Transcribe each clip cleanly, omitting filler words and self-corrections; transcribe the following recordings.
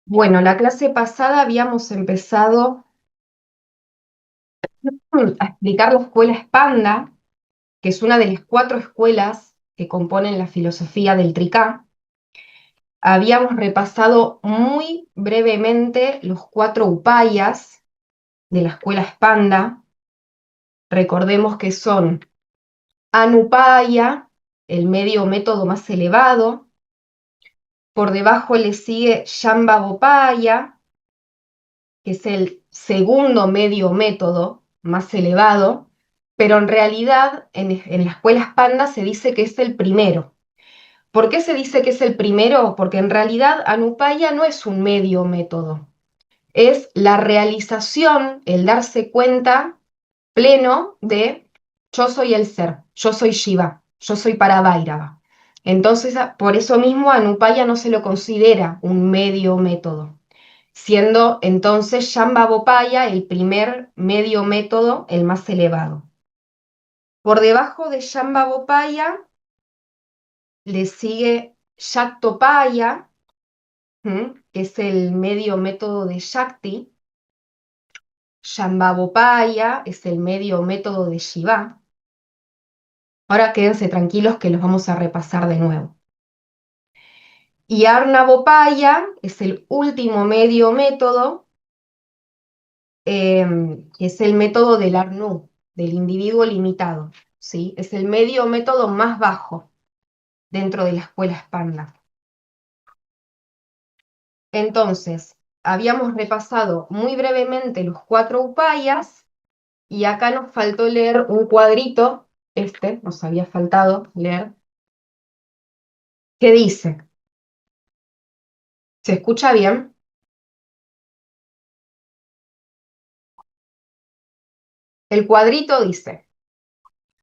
Bueno, la clase pasada habíamos empezado a explicar la escuela Spanda, que es una de las cuatro escuelas que componen la filosofía del Tricá. Habíamos repasado muy brevemente los cuatro upayas de la escuela Spanda. Recordemos que son Anupaya, el medio método más elevado. Por debajo le sigue Shambhavopaya, que es el segundo medio método más elevado, pero en realidad en la escuela Panda se dice que es el primero. ¿Por qué se dice que es el primero? Porque en realidad Anupaya no es un medio método, es la realización, el darse cuenta pleno de yo soy el ser, yo soy Shiva, yo soy Paravairava. Entonces, por eso mismo Anupaya no se lo considera un medio método, siendo entonces Shambhavopaya el primer medio método, el más elevado. Por debajo de Shambhavopaya le sigue Shaktopaya, que es el medio método de Shakti. Shambhavopaya es el medio método de Shiva. Ahora quédense tranquilos que los vamos a repasar de nuevo. Y Arnavopaya es el último medio método, que es el método del Arnu, del individuo limitado, ¿sí? Es el medio método más bajo dentro de la escuela Spanda. Entonces, habíamos repasado muy brevemente los cuatro upayas y acá nos faltó leer un cuadrito, nos había faltado leer, que dice, ¿se escucha bien? El cuadrito dice,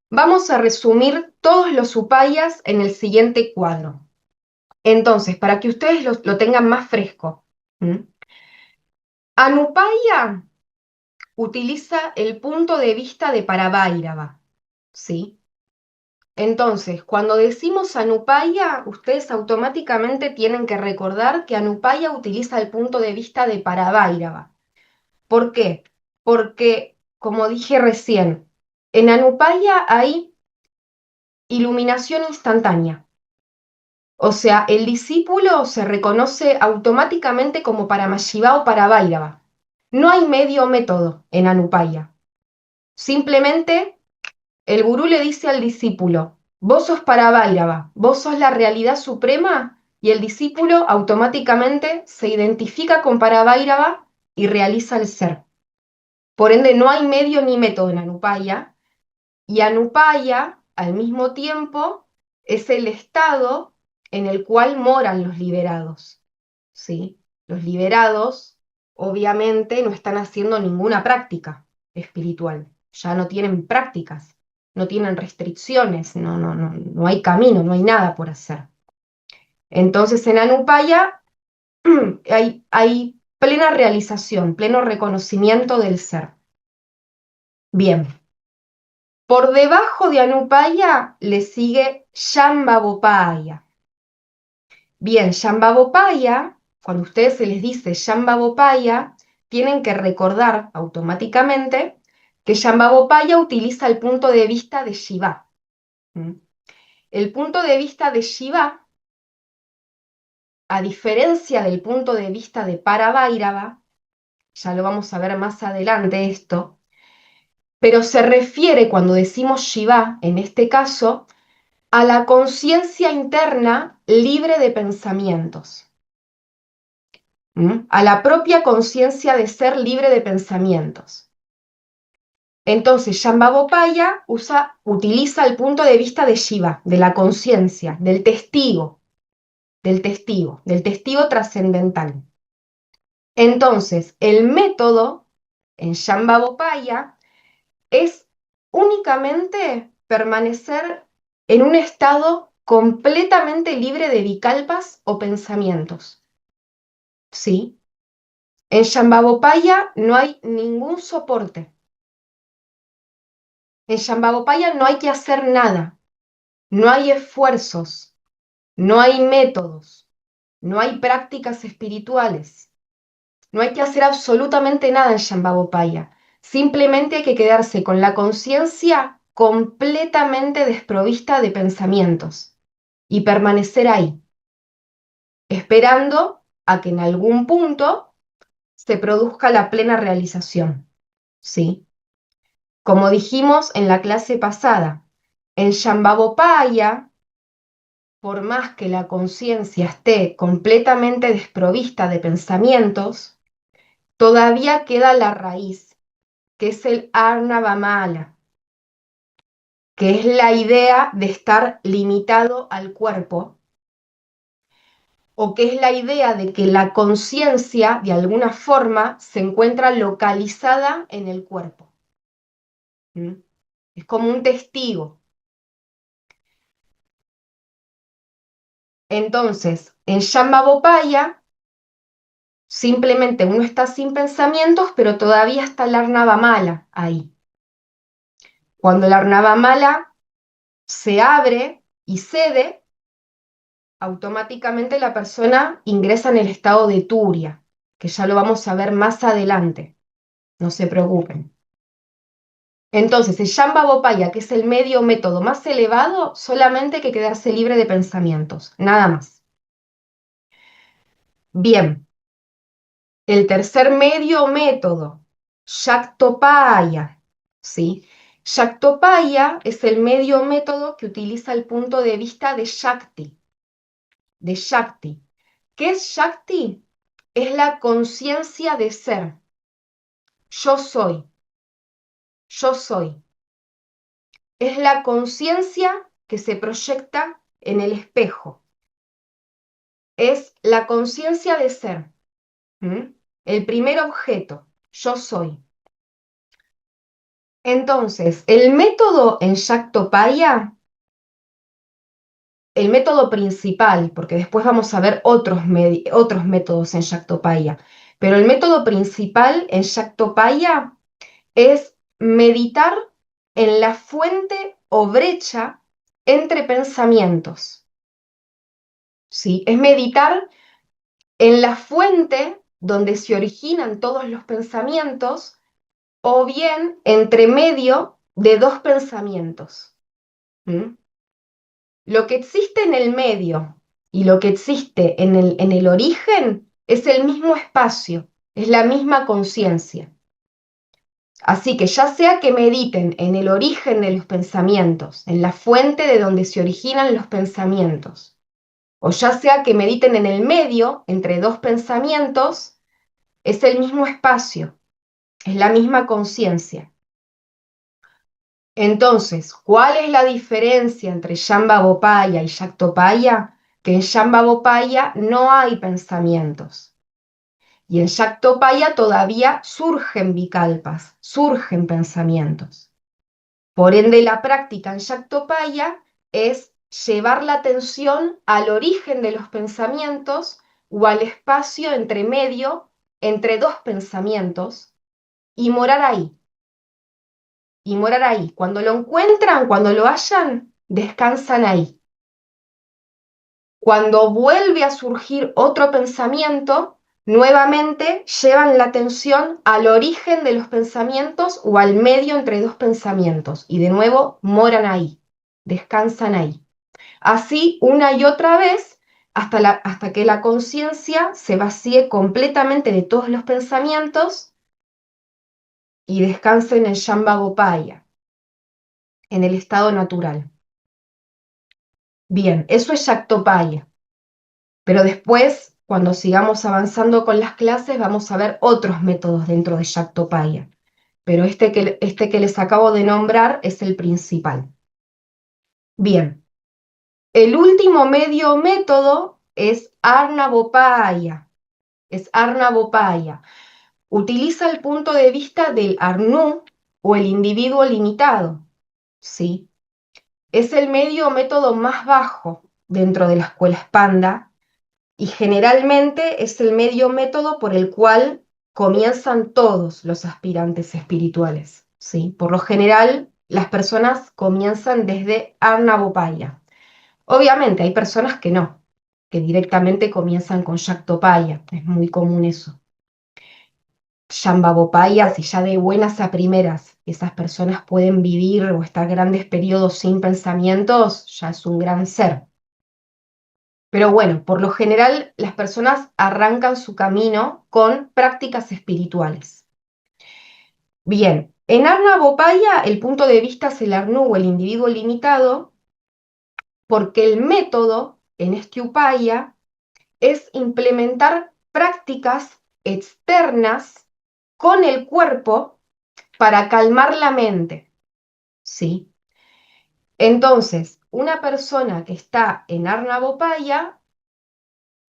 vamos a resumir todos los upayas en el siguiente cuadro. Entonces, para que ustedes lo tengan más fresco, ¿m? Anupaya utiliza el punto de vista de Paravairava, ¿sí? Entonces, cuando decimos Anupaya, ustedes automáticamente tienen que recordar que Anupaya utiliza el punto de vista de Paravairava. ¿Por qué? Porque, como dije recién, en Anupaya hay iluminación instantánea. O sea, el discípulo se reconoce automáticamente como Paramashiva o Paravairava. No hay medio método en Anupaya. Simplemente el gurú le dice al discípulo, vos sos Paravairava, vos sos la realidad suprema, y el discípulo automáticamente se identifica con Paravairava y realiza el ser. Por ende, no hay medio ni método en Anupaya, y Anupaya, al mismo tiempo, es el estado en el cual moran los liberados, ¿sí? Los liberados, obviamente, no están haciendo ninguna práctica espiritual, ya no tienen prácticas, no tienen restricciones, no hay camino, no hay nada por hacer. Entonces, en Anupaya hay plena realización, pleno reconocimiento del ser. Bien. Por debajo de Anupaya le sigue Shambhavopaya. Bien, Shambhavopaya, cuando a ustedes se les dice Shambhavopaya, tienen que recordar automáticamente que Shambhavopaya utiliza el punto de vista de Shiva. ¿Mm? El punto de vista de Shiva, a diferencia del punto de vista de Paravairava, ya lo vamos a ver más adelante esto, pero se refiere cuando decimos Shiva, en este caso, a la conciencia interna libre de pensamientos, a la propia conciencia de ser libre de pensamientos. Entonces, Shambhavopaya utiliza el punto de vista de Shiva, de la conciencia, del testigo trascendental. Entonces, el método en Shambhavopaya es únicamente permanecer en un estado completamente libre de vikalpas o pensamientos. ¿Sí? En Shambhavopaya no hay ningún soporte. En Shambhavopaya no hay que hacer nada. No hay esfuerzos. No hay métodos. No hay prácticas espirituales. No hay que hacer absolutamente nada en Shambhavopaya. Simplemente hay que quedarse con la conciencia completamente desprovista de pensamientos y permanecer ahí, esperando a que en algún punto se produzca la plena realización. ¿Sí? Como dijimos en la clase pasada, en Shambhavopaya, por más que la conciencia esté completamente desprovista de pensamientos, todavía queda la raíz, que es el Arnavamala, que es la idea de estar limitado al cuerpo, o que es la idea de que la conciencia, de alguna forma, se encuentra localizada en el cuerpo. ¿Mm? Es como un testigo. Entonces, en Shambhavopaya, simplemente uno está sin pensamientos, pero todavía está el Arnavamala ahí. Cuando el Arnavamala se abre y cede, automáticamente la persona ingresa en el estado de Turia, que ya lo vamos a ver más adelante, no se preocupen. Entonces, el Shambhavopaya, que es el medio método más elevado, solamente hay que quedarse libre de pensamientos, nada más. Bien, el tercer medio método, Shaktopaya, ¿sí? Shaktopaya es el medio método que utiliza el punto de vista de Shakti, de Shakti. ¿Qué es Shakti? Es la conciencia de ser. Yo soy, yo soy. Es la conciencia que se proyecta en el espejo. Es la conciencia de ser. ¿Mm? El primer objeto, yo soy. Entonces, el método en Shaktopaya, el método principal, porque después vamos a ver otros métodos en Shaktopaya, pero el método principal en Shaktopaya es meditar en la fuente o brecha entre pensamientos. ¿Sí? Es meditar en la fuente donde se originan todos los pensamientos o bien entre medio de dos pensamientos. ¿Mm? Lo que existe en el medio y lo que existe en el origen es el mismo espacio, es la misma conciencia. Así que ya sea que mediten en el origen de los pensamientos, en la fuente de donde se originan los pensamientos, o ya sea que mediten en el medio entre dos pensamientos, es el mismo espacio, es la misma conciencia. Entonces, ¿cuál es la diferencia entre Shambhavopaya y Shaktopaya? Que en Shambhavopaya no hay pensamientos. Y en Shaktopaya todavía surgen vikalpas, surgen pensamientos. Por ende, la práctica en Shaktopaya es llevar la atención al origen de los pensamientos o al espacio entre medio, entre dos pensamientos, y morar ahí. Y morar ahí. Cuando lo encuentran, cuando lo hallan, descansan ahí. Cuando vuelve a surgir otro pensamiento, nuevamente llevan la atención al origen de los pensamientos o al medio entre dos pensamientos y de nuevo moran ahí, descansan ahí. Así una y otra vez hasta que la conciencia se vacíe completamente de todos los pensamientos y descanse en el Shambhavopaya, en el estado natural. Bien, eso es Shaktopaya. Pero después, cuando sigamos avanzando con las clases, vamos a ver otros métodos dentro de Shaktopaya. Pero este que les acabo de nombrar es el principal. Bien, el último medio método es Arnavopaya. Es Arnavopaya. Utiliza el punto de vista del Arnu o el individuo limitado. ¿Sí? Es el medio método más bajo dentro de la escuela Spanda y generalmente es el medio método por el cual comienzan todos los aspirantes espirituales, ¿sí? Por lo general, las personas comienzan desde Arnavopaya. Obviamente hay personas que no, que directamente comienzan con Shaktopaya, es muy común eso. Shambhavopaya, si ya de buenas a primeras esas personas pueden vivir o estar grandes periodos sin pensamientos, ya es un gran ser. Pero bueno, por lo general las personas arrancan su camino con prácticas espirituales. Bien, en Arnavopaya el punto de vista es el Arnu o el individuo limitado, porque el método en este Upaya es implementar prácticas externas con el cuerpo para calmar la mente, ¿sí? Entonces, una persona que está en Arnavopaya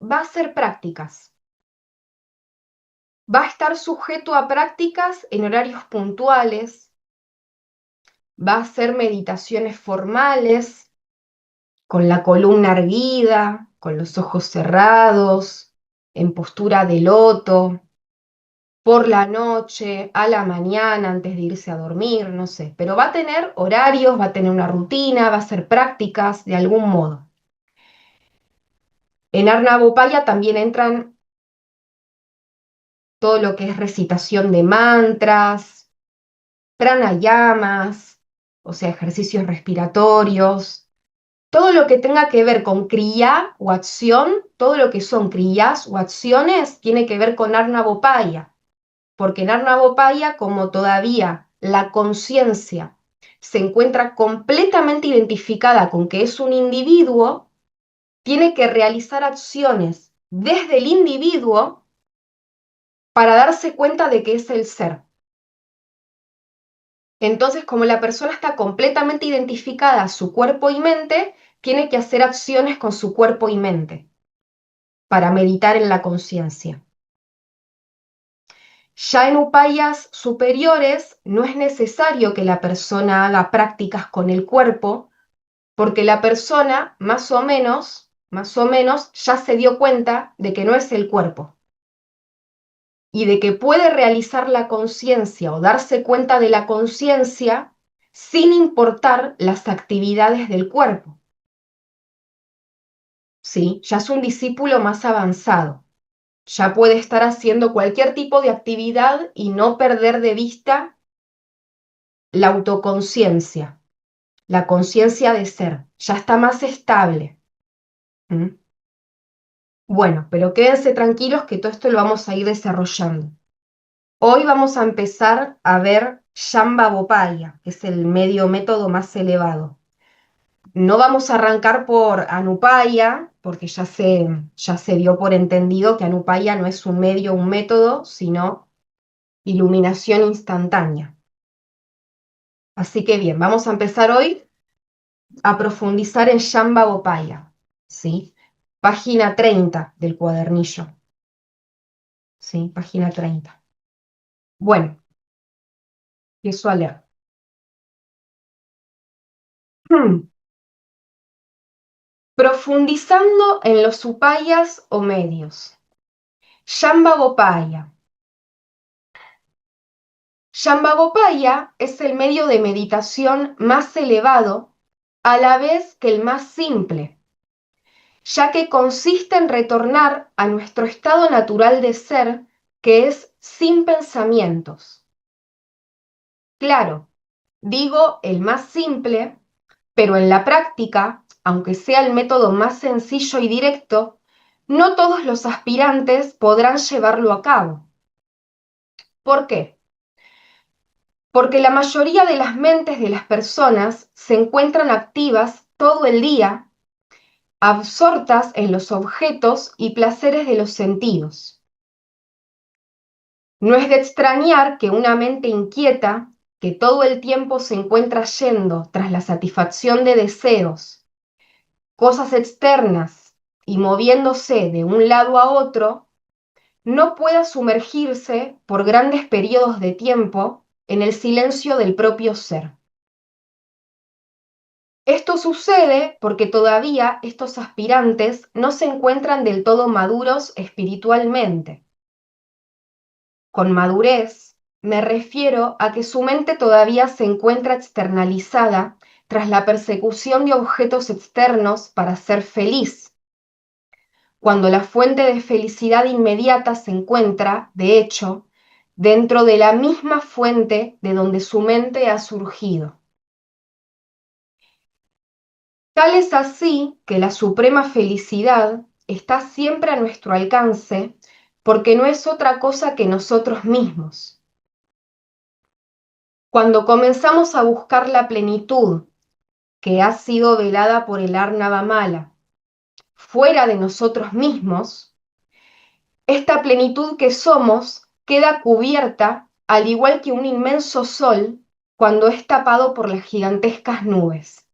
va a hacer prácticas, va a estar sujeto a prácticas en horarios puntuales, va a hacer meditaciones formales, con la columna erguida, con los ojos cerrados, en postura de loto, por la noche, a la mañana, antes de irse a dormir, no sé, pero va a tener horarios, va a tener una rutina, va a hacer prácticas de algún modo. En Arnavopaya también entran todo lo que es recitación de mantras, pranayamas, o sea, ejercicios respiratorios, todo lo que tenga que ver con kriya o acción, todo lo que son kriyas o acciones, tiene que ver con Arnavopaya, porque en Arnavopaya, como todavía la conciencia se encuentra completamente identificada con que es un individuo, tiene que realizar acciones desde el individuo para darse cuenta de que es el ser. Entonces, como la persona está completamente identificada a su cuerpo y mente, tiene que hacer acciones con su cuerpo y mente para meditar en la conciencia. Ya en upayas superiores no es necesario que la persona haga prácticas con el cuerpo, porque la persona más o menos ya se dio cuenta de que no es el cuerpo y de que puede realizar la conciencia o darse cuenta de la conciencia sin importar las actividades del cuerpo. ¿Sí? Ya es un discípulo más avanzado. Ya puede estar haciendo cualquier tipo de actividad y no perder de vista la autoconciencia, la conciencia de ser. Ya está más estable. ¿Mm? Bueno, pero quédense tranquilos que todo esto lo vamos a ir desarrollando. Hoy vamos a empezar a ver Shambhavopaya, que es el medio método más elevado. No vamos a arrancar por Anupaya, porque ya se dio por entendido que Anupaya no es un medio, un método, sino iluminación instantánea. Así que bien, vamos a empezar hoy a profundizar en Shambhavopaya, ¿sí? Página 30 del cuadernillo, ¿sí? Página 30. Bueno, empiezo a leer. Profundizando en los upayas o medios. Shambhavopaya. Shambhavopaya es el medio de meditación más elevado, a la vez que el más simple, ya que consiste en retornar a nuestro estado natural de ser, que es sin pensamientos. Claro, digo el más simple, pero en la práctica, aunque sea el método más sencillo y directo, no todos los aspirantes podrán llevarlo a cabo. ¿Por qué? Porque la mayoría de las mentes de las personas se encuentran activas todo el día, absortas en los objetos y placeres de los sentidos. No es de extrañar que una mente inquieta, que todo el tiempo se encuentra yendo tras la satisfacción de deseos, cosas externas y moviéndose de un lado a otro, no pueda sumergirse por grandes periodos de tiempo en el silencio del propio ser. Esto sucede porque todavía estos aspirantes no se encuentran del todo maduros espiritualmente. Con madurez me refiero a que su mente todavía se encuentra externalizada tras la persecución de objetos externos para ser feliz, cuando la fuente de felicidad inmediata se encuentra, de hecho, dentro de la misma fuente de donde su mente ha surgido. Tal es así que la suprema felicidad está siempre a nuestro alcance porque no es otra cosa que nosotros mismos. Cuando comenzamos a buscar la plenitud que ha sido velada por el Árnava Mala fuera de nosotros mismos, esta plenitud que somos queda cubierta al igual que un inmenso sol cuando es tapado por las gigantescas nubes.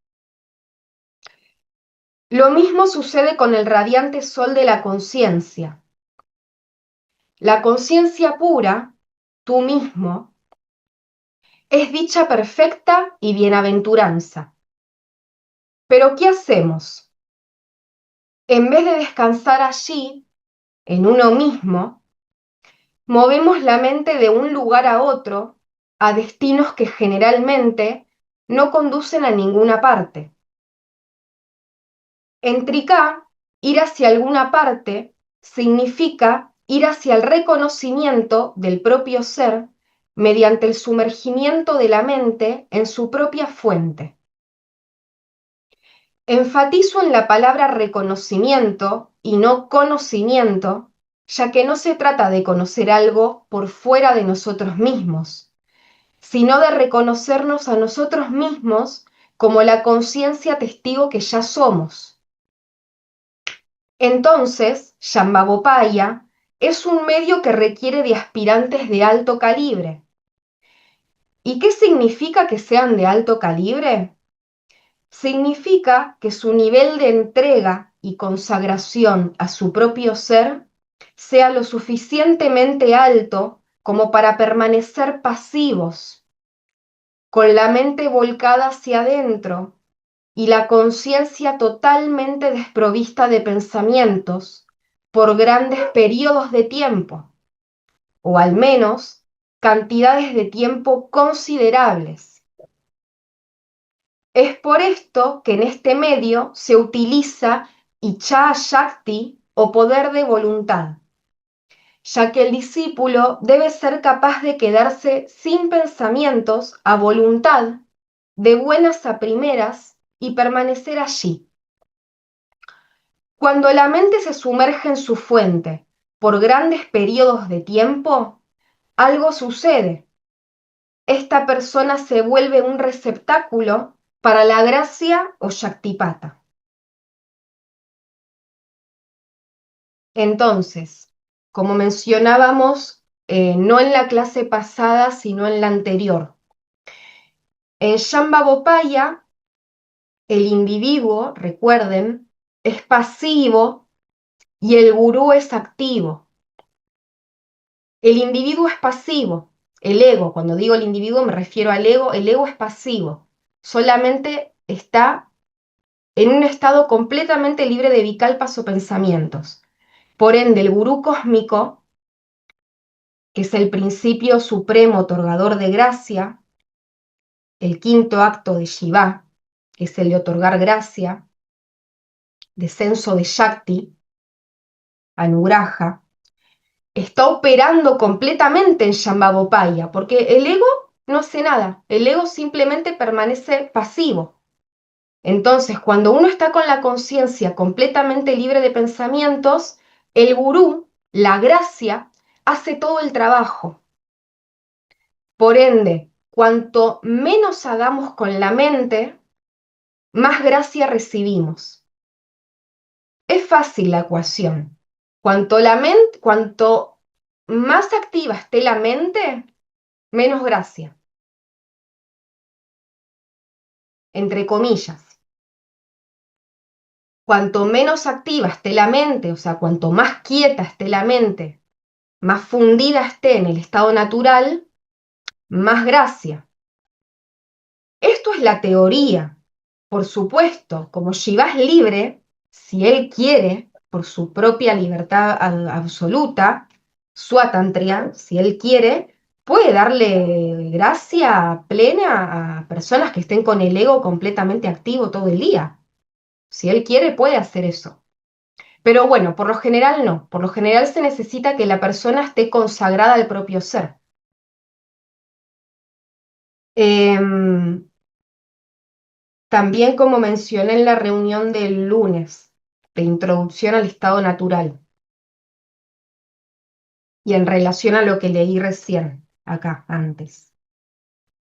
Lo mismo sucede con el radiante sol de la conciencia. La conciencia pura, tú mismo, es dicha perfecta y bienaventuranza. Pero ¿qué hacemos? En vez de descansar allí, en uno mismo, movemos la mente de un lugar a otro a destinos que generalmente no conducen a ninguna parte. En Tricá, ir hacia alguna parte significa ir hacia el reconocimiento del propio ser mediante el sumergimiento de la mente en su propia fuente. Enfatizo en la palabra reconocimiento y no conocimiento, ya que no se trata de conocer algo por fuera de nosotros mismos, sino de reconocernos a nosotros mismos como la conciencia testigo que ya somos. Entonces, Shambhavopaya es un medio que requiere de aspirantes de alto calibre. ¿Y qué significa que sean de alto calibre? Significa que su nivel de entrega y consagración a su propio ser sea lo suficientemente alto como para permanecer pasivos, con la mente volcada hacia adentro y la conciencia totalmente desprovista de pensamientos por grandes periodos de tiempo, o al menos cantidades de tiempo considerables. Es por esto que en este medio se utiliza Ichha Shakti o poder de voluntad, ya que el discípulo debe ser capaz de quedarse sin pensamientos a voluntad, de buenas a primeras, y permanecer allí. Cuando la mente se sumerge en su fuente por grandes periodos de tiempo, algo sucede. Esta persona se vuelve un receptáculo para la gracia o Shaktipata. Entonces, como mencionábamos, no en la clase pasada, sino en la anterior, en Shambhavopaya, el individuo, recuerden, es pasivo y el gurú es activo. El individuo es pasivo, el ego, cuando digo el individuo me refiero al ego, el ego es pasivo, solamente está en un estado completamente libre de vikalpas o pensamientos. Por ende, el gurú cósmico, que es el principio supremo otorgador de gracia, el quinto acto de Shiva, que es el de otorgar gracia, descenso de Shakti, Anugraha, está operando completamente en Shambhavopaya, porque el ego no hace nada, el ego simplemente permanece pasivo. Entonces, cuando uno está con la conciencia completamente libre de pensamientos, el gurú, la gracia, hace todo el trabajo. Por ende, cuanto menos hagamos con la mente, más gracia recibimos. Es fácil la ecuación. Cuanto más activa esté la mente, menos gracia, entre comillas. Cuanto menos activa esté la mente, o sea, cuanto más quieta esté la mente, más fundida esté en el estado natural, más gracia. Esto es la teoría. Por supuesto, como Shiva es libre, si él quiere, por su propia libertad absoluta, Swatantria, si él quiere, puede darle gracia plena a personas que estén con el ego completamente activo todo el día. Si él quiere, puede hacer eso. Pero bueno, por lo general no. Por lo general se necesita que la persona esté consagrada al propio ser. Em, También, como mencioné en la reunión del lunes de introducción al estado natural y en relación a lo que leí recién acá antes.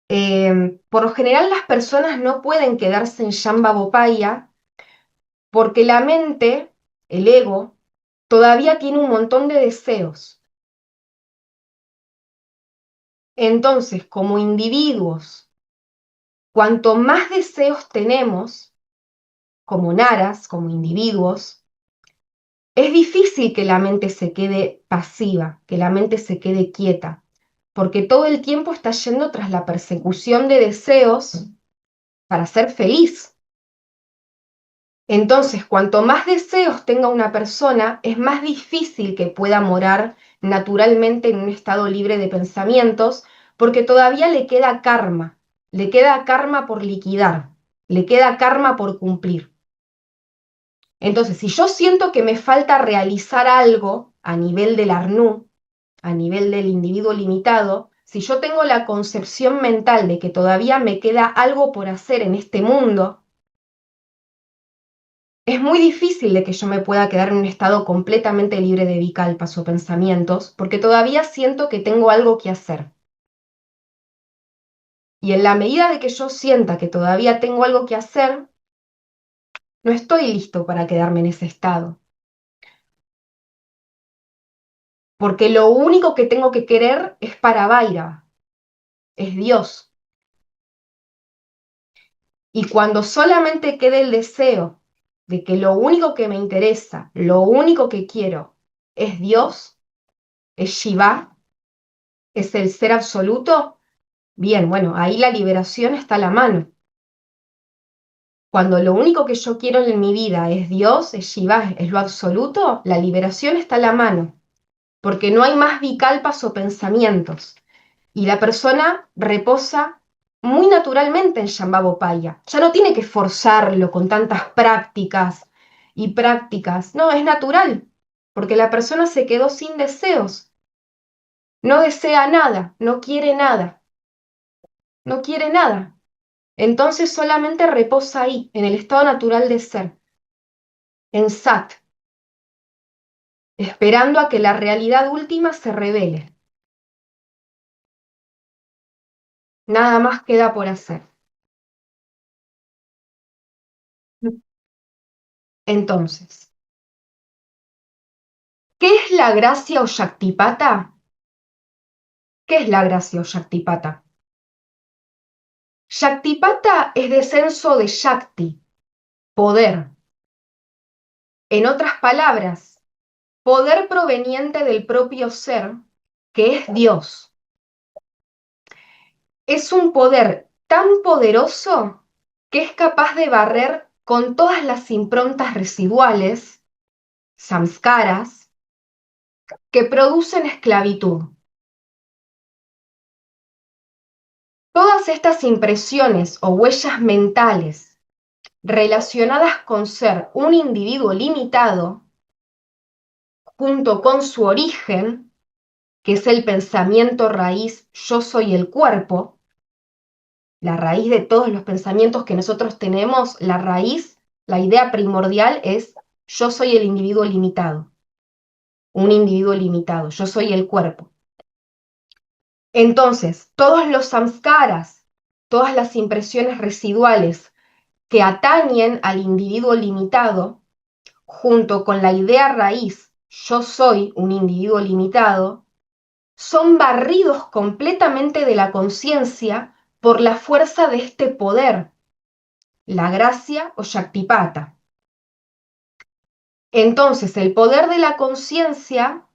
Por lo general las personas no pueden quedarse en Shambhavopaya porque la mente, el ego, todavía tiene un montón de deseos. Entonces, como individuos, cuanto más deseos tenemos, como naras, como individuos, es difícil que la mente se quede pasiva, que la mente se quede quieta, porque todo el tiempo está yendo tras la persecución de deseos para ser feliz. Entonces, cuanto más deseos tenga una persona, es más difícil que pueda morar naturalmente en un estado libre de pensamientos, porque todavía le queda karma por liquidar, le queda karma por cumplir. Entonces, si yo siento que me falta realizar algo a nivel del Arnú, a nivel del individuo limitado, si yo tengo la concepción mental de que todavía me queda algo por hacer en este mundo, es muy difícil de que yo me pueda quedar en un estado completamente libre de vikalpas o pensamientos, porque todavía siento que tengo algo que hacer. Y en la medida de que yo sienta que todavía tengo algo que hacer, no estoy listo para quedarme en ese estado. Porque lo único que tengo que querer es para Vaira, es Dios. Y cuando solamente quede el deseo de que lo único que me interesa, lo único que quiero es Dios, es Shiva, es el ser absoluto, bien, bueno, ahí la liberación está a la mano. Cuando lo único que yo quiero en mi vida es Dios, es Shiva, es lo absoluto, la liberación está a la mano, porque no hay más vikalpas o pensamientos. Y la persona reposa muy naturalmente en Shambhavopaya. Ya no tiene que forzarlo con tantas prácticas y prácticas. No, es natural, porque la persona se quedó sin deseos. No desea nada, no quiere nada, no quiere nada. Entonces solamente reposa ahí, en el estado natural de ser, en Sat, esperando a que la realidad última se revele. Nada más queda por hacer. Entonces, ¿qué es la gracia o Shaktipata? ¿Qué es la gracia o Shaktipata? Shaktipata es descenso de Shakti, poder. En otras palabras, poder proveniente del propio ser, que es Dios. Es un poder tan poderoso que es capaz de barrer con todas las improntas residuales, samskaras, que producen esclavitud. Todas estas impresiones o huellas mentales relacionadas con ser un individuo limitado, junto con su origen, que es el pensamiento raíz yo soy el cuerpo, la raíz de todos los pensamientos que nosotros tenemos, la raíz, la idea primordial es yo soy el individuo limitado, un individuo limitado, yo soy el cuerpo. Entonces, todos los samskaras, todas las impresiones residuales que atañen al individuo limitado, junto con la idea raíz, yo soy un individuo limitado, son barridos completamente de la conciencia por la fuerza de este poder, la gracia o Shaktipata. Entonces, el poder de la conciencia,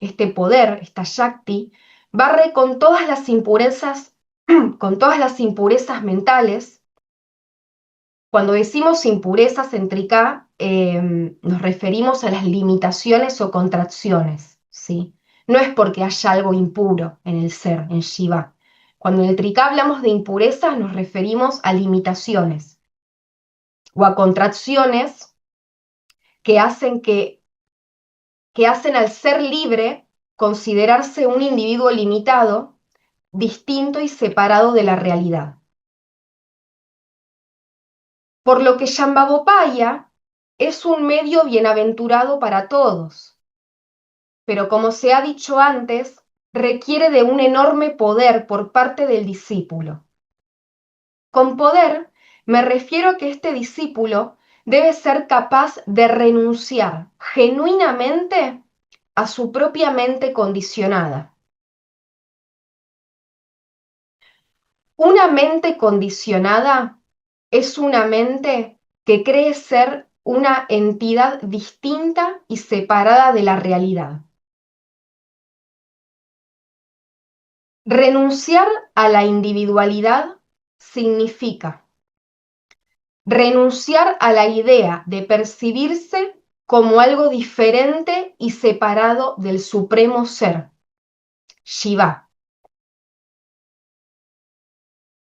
este poder, esta Shakti, barre con todas las impurezas, con todas las impurezas mentales. Cuando decimos impurezas en Trika, nos referimos a las limitaciones o contracciones, ¿sí? No es porque haya algo impuro en el ser, en Shiva. Cuando en el Trika hablamos de impurezas, nos referimos a limitaciones o a contracciones que que hacen al ser libre considerarse un individuo limitado distinto y separado de la realidad. Por lo que Shambhavopaya es un medio bienaventurado para todos, pero como se ha dicho antes, requiere de un enorme poder por parte del discípulo. Con poder me refiero a que este discípulo debe ser capaz de renunciar genuinamente a su propia mente condicionada. Una mente condicionada es una mente que cree ser una entidad distinta y separada de la realidad. Renunciar a la individualidad significa renunciar a la idea de percibirse como algo diferente y separado del supremo ser, Shiva.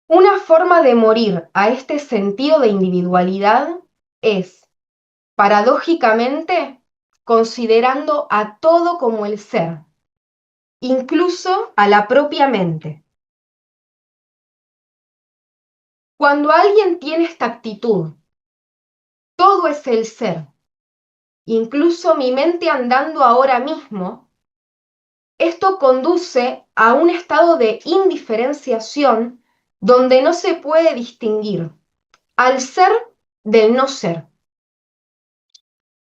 Una forma de morir a este sentido de individualidad es, paradójicamente, considerando a todo como el ser, incluso a la propia mente. Cuando alguien tiene esta actitud, todo es el ser, incluso mi mente andando ahora mismo, esto conduce a un estado de indiferenciación donde no se puede distinguir al ser del no ser.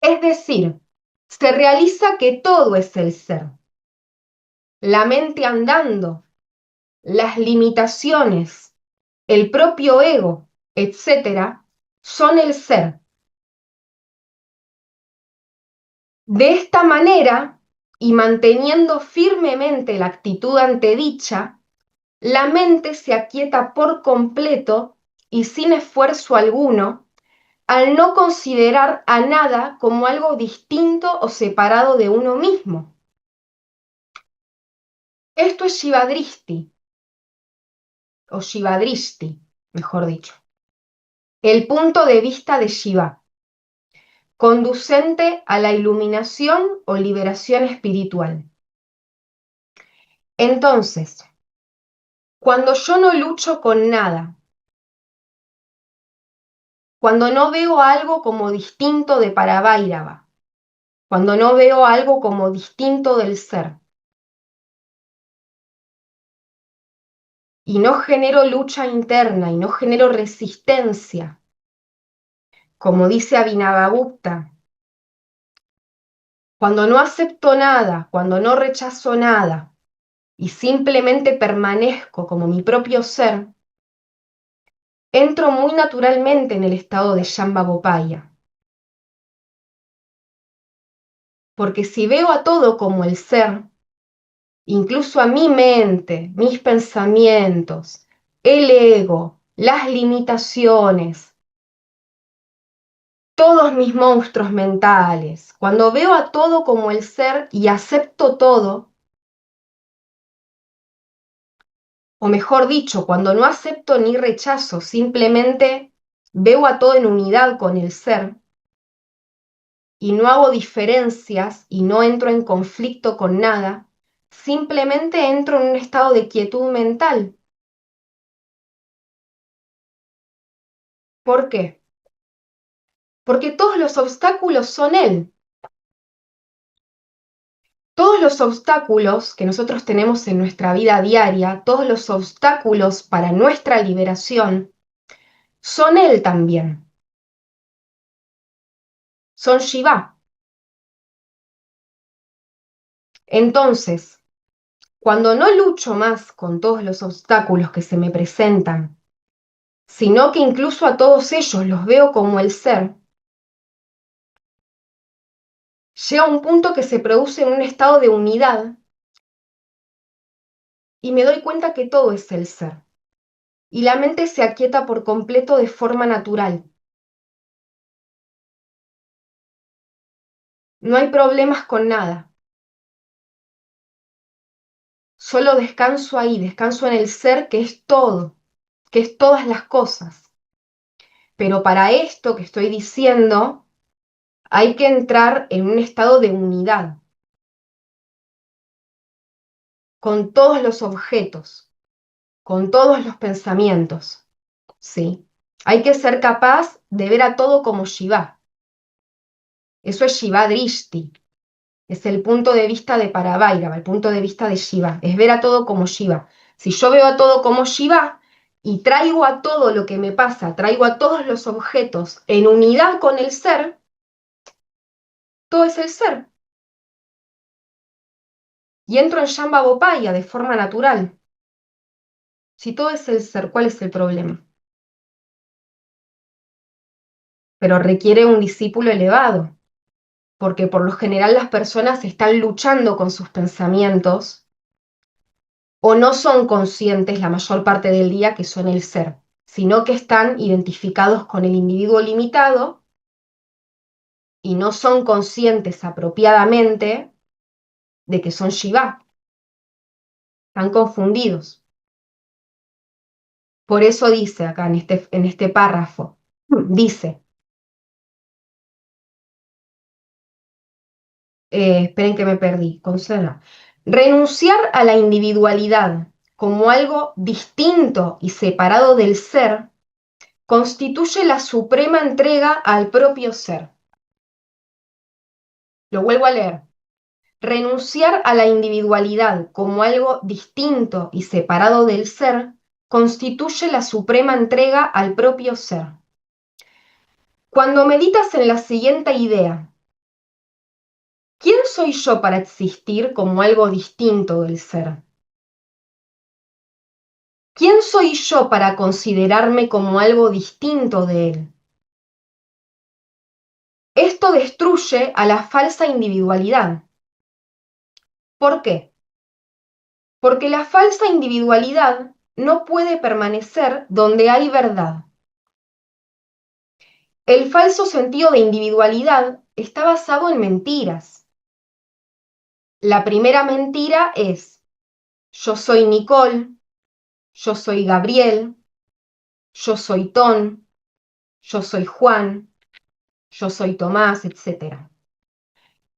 Es decir, se realiza que todo es el ser. La mente andando, las limitaciones, el propio ego, etc., son el ser. De esta manera, y manteniendo firmemente la actitud antedicha, la mente se aquieta por completo y sin esfuerzo alguno al no considerar a nada como algo distinto o separado de uno mismo. Esto es Shivadrishti, o Shivadrishti, mejor dicho, el punto de vista de Shiva, conducente a la iluminación o liberación espiritual. Entonces, cuando yo no lucho con nada, cuando no veo algo como distinto de Paravairava, cuando no veo algo como distinto del ser, y no genero lucha interna y no genero resistencia, como dice Abhinavagupta, cuando no acepto nada, cuando no rechazo nada y simplemente permanezco como mi propio ser, entro muy naturalmente en el estado de Shambhavopaya. Porque si veo a todo como el ser, incluso a mi mente, mis pensamientos, el ego, las limitaciones, todos mis monstruos mentales, cuando veo a todo como el ser y acepto todo, o mejor dicho, cuando no acepto ni rechazo, simplemente veo a todo en unidad con el ser y no hago diferencias y no entro en conflicto con nada, simplemente entro en un estado de quietud mental. ¿Por qué? Porque todos los obstáculos son él. Todos los obstáculos que nosotros tenemos en nuestra vida diaria, todos los obstáculos para nuestra liberación, son él también. Son Shiva. Entonces, cuando no lucho más con todos los obstáculos que se me presentan, sino que incluso a todos ellos los veo como el ser, llega un punto que se produce en un estado de unidad y me doy cuenta que todo es el ser. Y la mente se aquieta por completo de forma natural. No hay problemas con nada. Solo descanso ahí, descanso en el ser que es todo, que es todas las cosas. Pero para esto que estoy diciendo, hay que entrar en un estado de unidad con todos los objetos. con todos los pensamientos, ¿sí? Hay que ser capaz de ver a todo como Shiva. Eso es Shiva Drishti. Es el punto de vista de Paravairava, el punto de vista de Shiva. Es ver a todo como Shiva. Si yo veo a todo como Shiva y traigo a todo lo que me pasa, traigo a todos los objetos en unidad con el ser, todo es el ser. Y entro en Shambhavopaya de forma natural. Si todo es el ser, ¿cuál es el problema? Pero requiere un discípulo elevado, porque por lo general las personas están luchando con sus pensamientos o no son conscientes la mayor parte del día que son el ser, sino que están identificados con el individuo limitado y no son conscientes apropiadamente de que son Shiva. Están confundidos. Por eso dice acá en este párrafo, dice, esperen que me perdí, considera, renunciar a la individualidad como algo distinto y separado del ser constituye la suprema entrega al propio ser. Lo vuelvo a leer. Renunciar a la individualidad como algo distinto y separado del ser constituye la suprema entrega al propio ser. Cuando meditas en la siguiente idea, ¿quién soy yo para existir como algo distinto del ser? ¿Quién soy yo para considerarme como algo distinto de él? Esto destruye a la falsa individualidad. ¿Por qué? Porque la falsa individualidad no puede permanecer donde hay verdad. El falso sentido de individualidad está basado en mentiras. La primera mentira es, yo soy Nicole, yo soy Gabriel, yo soy Ton, yo soy Juan, yo soy Tomás, etc.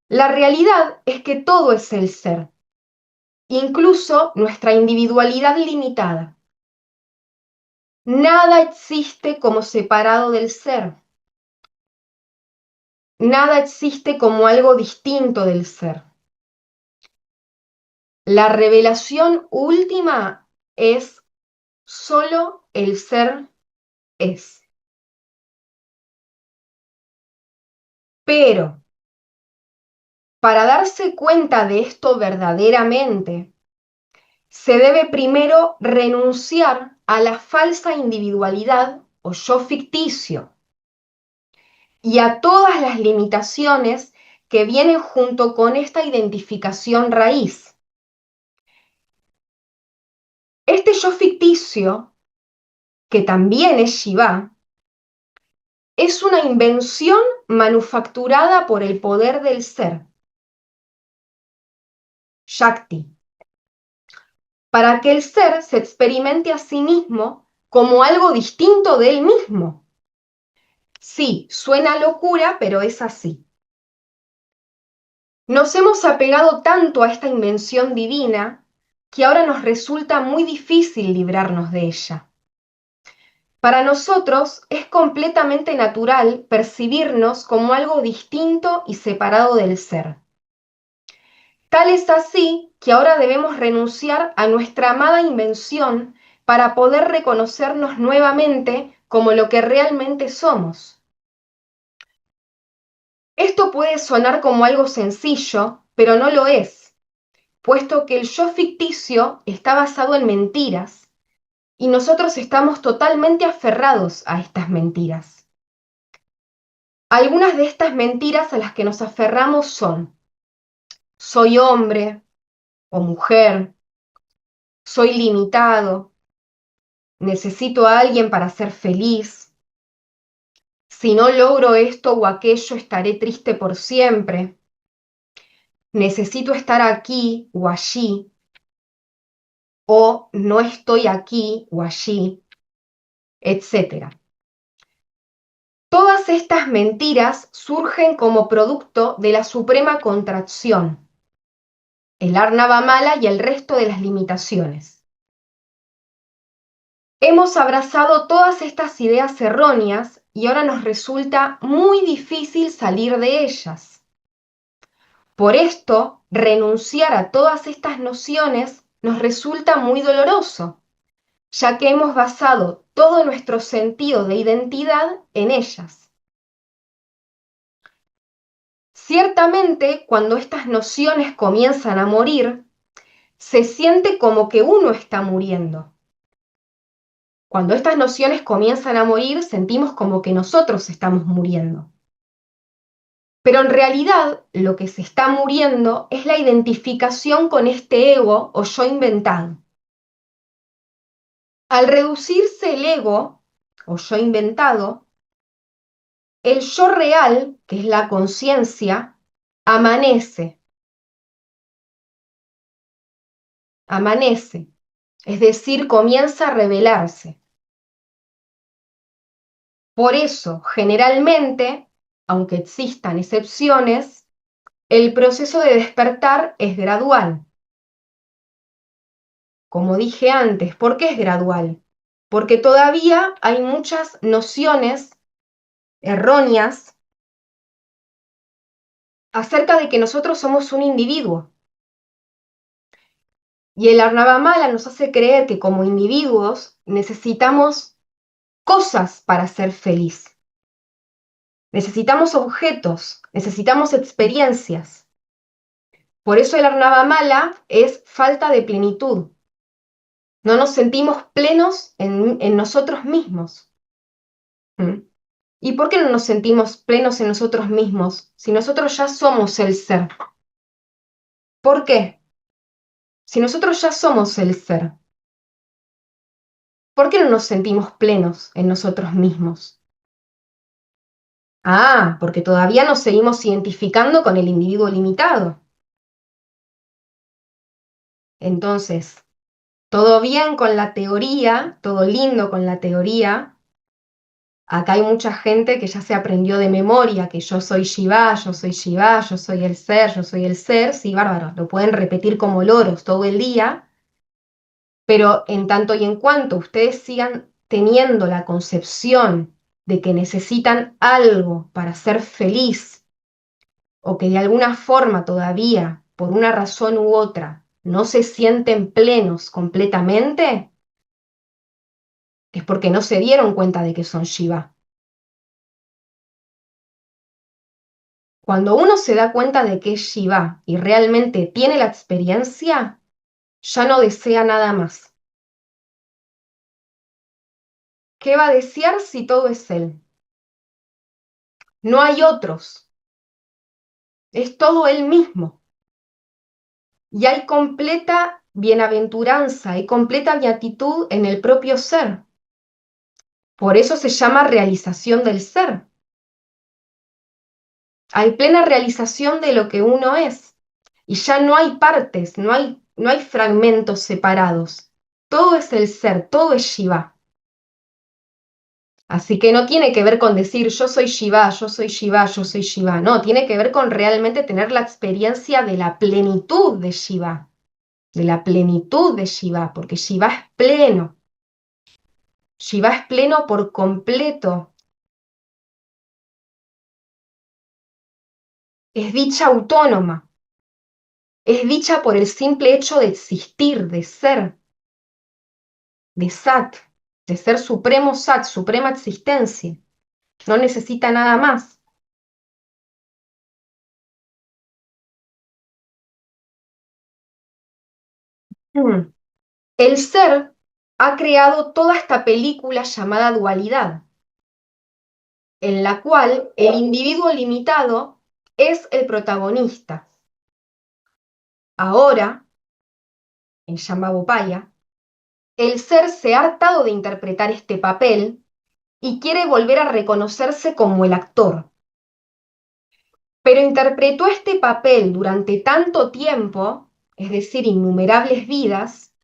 La realidad es que todo es el ser, incluso nuestra individualidad limitada. Nada existe como separado del ser. Nada existe como algo distinto del ser. La revelación última es solo el ser es. Pero para darse cuenta de esto verdaderamente, se debe primero renunciar a la falsa individualidad o yo ficticio y a todas las limitaciones que vienen junto con esta identificación raíz. Este yo ficticio, que también es Shiva, es una invención manufacturada por el poder del ser, Shakti, para que el ser se experimente a sí mismo como algo distinto de él mismo. Sí, suena locura, pero es así. Nos hemos apegado tanto a esta invención divina que ahora nos resulta muy difícil librarnos de ella. Para nosotros es completamente natural percibirnos como algo distinto y separado del ser. Tal es así que ahora debemos renunciar a nuestra amada invención para poder reconocernos nuevamente como lo que realmente somos. Esto puede sonar como algo sencillo, pero no lo es, puesto que el yo ficticio está basado en mentiras y nosotros estamos totalmente aferrados a estas mentiras. Algunas de estas mentiras a las que nos aferramos son: soy hombre o mujer, soy limitado, necesito a alguien para ser feliz, si no logro esto o aquello estaré triste por siempre, necesito estar aquí o allí, o no estoy aquí o allí, etc. Todas estas mentiras surgen como producto de la suprema contracción, el Arnava Mala y el resto de las limitaciones. Hemos abrazado todas estas ideas erróneas y ahora nos resulta muy difícil salir de ellas. Por esto, renunciar a todas estas nociones nos resulta muy doloroso, ya que hemos basado todo nuestro sentido de identidad en ellas. Ciertamente, cuando estas nociones comienzan a morir, se siente como que uno está muriendo. Cuando estas nociones comienzan a morir, sentimos como que nosotros estamos muriendo. Pero en realidad, lo que se está muriendo es la identificación con este ego o yo inventado. Al reducirse el ego o yo inventado, el yo real, que es la conciencia, amanece, amanece, es decir, comienza a revelarse. Por eso, generalmente, aunque existan excepciones, el proceso de despertar es gradual. Como dije antes, ¿por qué es gradual? Porque todavía hay muchas nociones erróneas acerca de que nosotros somos un individuo. Y el Arnavamala nos hace creer que como individuos necesitamos cosas para ser feliz. Necesitamos objetos, necesitamos experiencias. Por eso el Arnavamala es falta de plenitud. No nos sentimos plenos en nosotros mismos. ¿Mm? ¿Y por qué no nos sentimos plenos en nosotros mismos si nosotros ya somos el ser? ¿Por qué? Si nosotros ya somos el ser, ¿por qué no nos sentimos plenos en nosotros mismos? Ah, porque todavía nos seguimos identificando con el individuo limitado. Entonces, todo bien con la teoría, todo lindo con la teoría. Acá hay mucha gente que ya se aprendió de memoria que yo soy Shiva, yo soy Shiva, yo soy el ser, yo soy el ser. Sí, bárbaro, lo pueden repetir como loros todo el día, pero en tanto y en cuanto ustedes sigan teniendo la concepción de que necesitan algo para ser feliz o que de alguna forma todavía, por una razón u otra, no se sienten plenos completamente, es porque no se dieron cuenta de que son Shiva. Cuando uno se da cuenta de que es Shiva y realmente tiene la experiencia, ya no desea nada más. ¿Qué va a desear si todo es él? No hay otros, es todo él mismo. Y hay completa bienaventuranza, hay completa beatitud en el propio ser. Por eso se llama realización del ser. Hay plena realización de lo que uno es. Y ya no hay partes, no hay fragmentos separados. Todo es el ser, todo es Shiva. Así que no tiene que ver con decir yo soy Shiva, yo soy Shiva, yo soy Shiva. No, tiene que ver con realmente tener la experiencia de la plenitud de Shiva. De la plenitud de Shiva, porque Shiva es pleno. Shiva es pleno por completo. Es dicha autónoma. Es dicha por el simple hecho de existir, de ser, de Sat, de ser supremo Sat, suprema existencia. No necesita nada más. Mm. El ser ha creado toda esta película llamada dualidad, en la cual el individuo limitado es el protagonista. Ahora, en Shambhabopaya, el ser se ha hartado de interpretar este papel y quiere volver a reconocerse como el actor. Pero interpretó este papel durante tanto tiempo, es decir, innumerables vidas,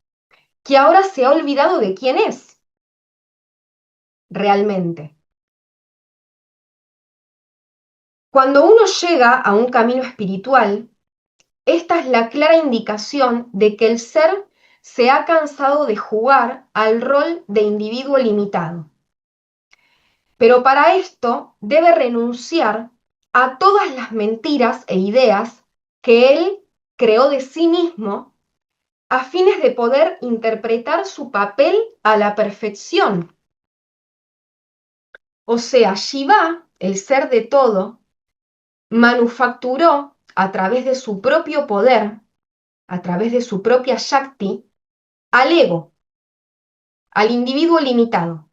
que ahora se ha olvidado de quién es realmente. Cuando uno llega a un camino espiritual, esta es la clara indicación de que el ser se ha cansado de jugar al rol de individuo limitado. Pero para esto debe renunciar a todas las mentiras e ideas que él creó de sí mismo a fines de poder interpretar su papel a la perfección. O sea, Shiva, el ser de todo, manufacturó a través de su propio poder, a través de su propia Shakti, al ego, al individuo limitado.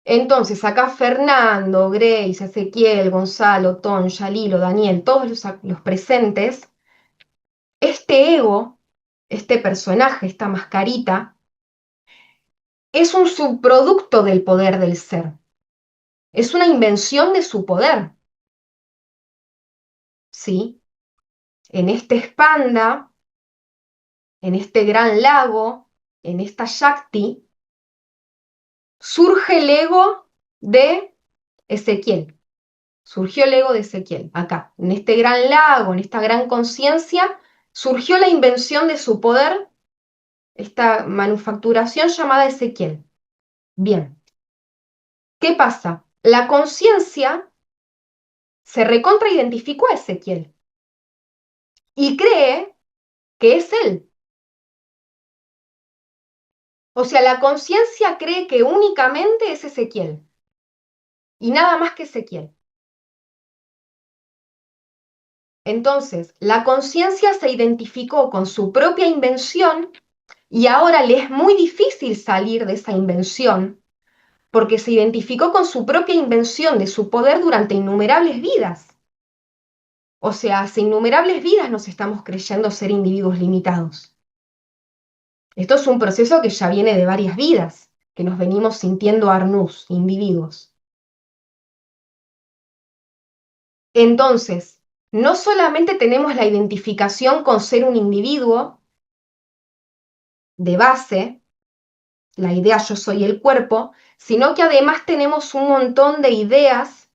Entonces, acá Fernando, Grace, Ezequiel, Gonzalo, Ton, Yalilo, Daniel, todos los presentes, este ego, este personaje, esta mascarita, es un subproducto del poder del ser. Es una invención de su poder, ¿sí? En este Spanda, en este gran lago, en esta Shakti, surge el ego de Ezequiel. Surgió el ego de Ezequiel, acá, en este gran lago, en esta gran conciencia, surgió la invención de su poder, esta manufacturación llamada Ezequiel. Bien, ¿qué pasa? La conciencia se recontraidentificó a Ezequiel y cree que es él. O sea, la conciencia cree que únicamente es Ezequiel y nada más que Ezequiel. Entonces, la conciencia se identificó con su propia invención y ahora le es muy difícil salir de esa invención porque se identificó con su propia invención de su poder durante innumerables vidas. O sea, hace innumerables vidas nos estamos creyendo ser individuos limitados. Esto es un proceso que ya viene de varias vidas, que nos venimos sintiendo Arnús, individuos. Entonces, no solamente tenemos la identificación con ser un individuo de base, la idea yo soy el cuerpo, sino que además tenemos un montón de ideas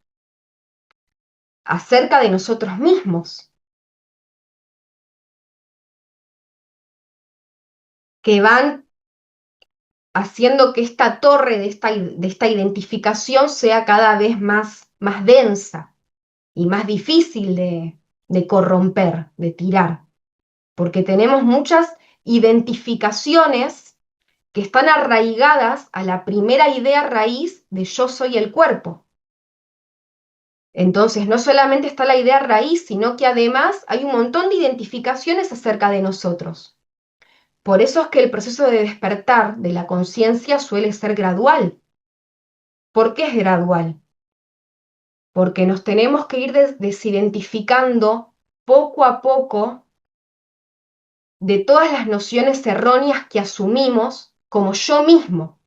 acerca de nosotros mismos, que van haciendo que esta torre de esta identificación sea cada vez más densa y más difícil de corromper, de tirar, porque tenemos muchas identificaciones que están arraigadas a la primera idea raíz de yo soy el cuerpo. Entonces, no solamente está la idea raíz, sino que además hay un montón de identificaciones acerca de nosotros. Por eso es que el proceso de despertar de la conciencia suele ser gradual. ¿Por qué es gradual? Porque nos tenemos que ir desidentificando poco a poco de todas las nociones erróneas que asumimos como yo mismo.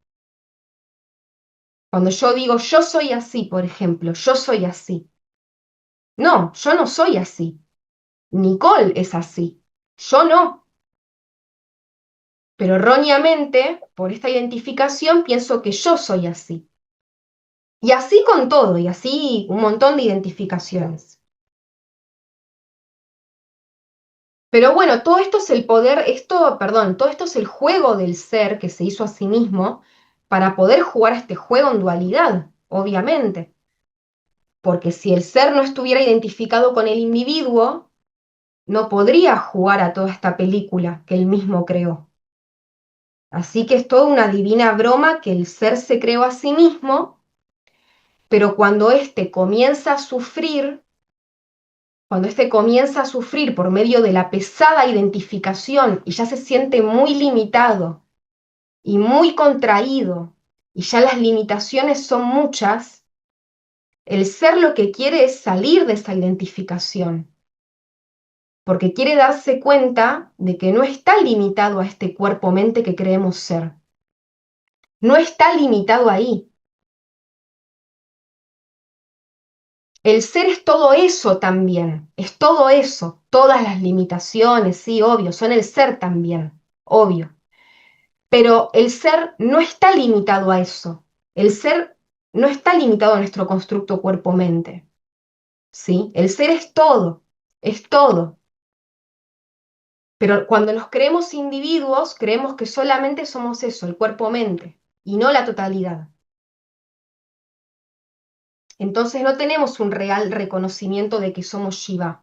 Cuando yo digo yo soy así, por ejemplo, yo soy así. No, yo no soy así. Nicole es así. Yo no. Pero erróneamente, por esta identificación, pienso que yo soy así. Y así con todo, y así un montón de identificaciones. Pero bueno, todo esto es el poder, perdón, todo esto es el juego del ser que se hizo a sí mismo para poder jugar a este juego en dualidad, obviamente. Porque si el ser no estuviera identificado con el individuo, no podría jugar a toda esta película que él mismo creó. Así que es toda una divina broma que el ser se creó a sí mismo, pero cuando éste comienza a sufrir, cuando éste comienza a sufrir por medio de la pesada identificación y ya se siente muy limitado y muy contraído, y ya las limitaciones son muchas, el ser lo que quiere es salir de esa identificación, porque quiere darse cuenta de que no está limitado a este cuerpo-mente que creemos ser. No está limitado ahí. El ser es todo eso también, es todo eso, todas las limitaciones, sí, obvio, son el ser también, obvio. Pero el ser no está limitado a eso. El ser no está limitado a nuestro constructo cuerpo-mente, ¿sí? El ser es todo, es todo. Pero cuando nos creemos individuos, creemos que solamente somos eso, el cuerpo-mente, y no la totalidad. Entonces no tenemos un real reconocimiento de que somos Shiva.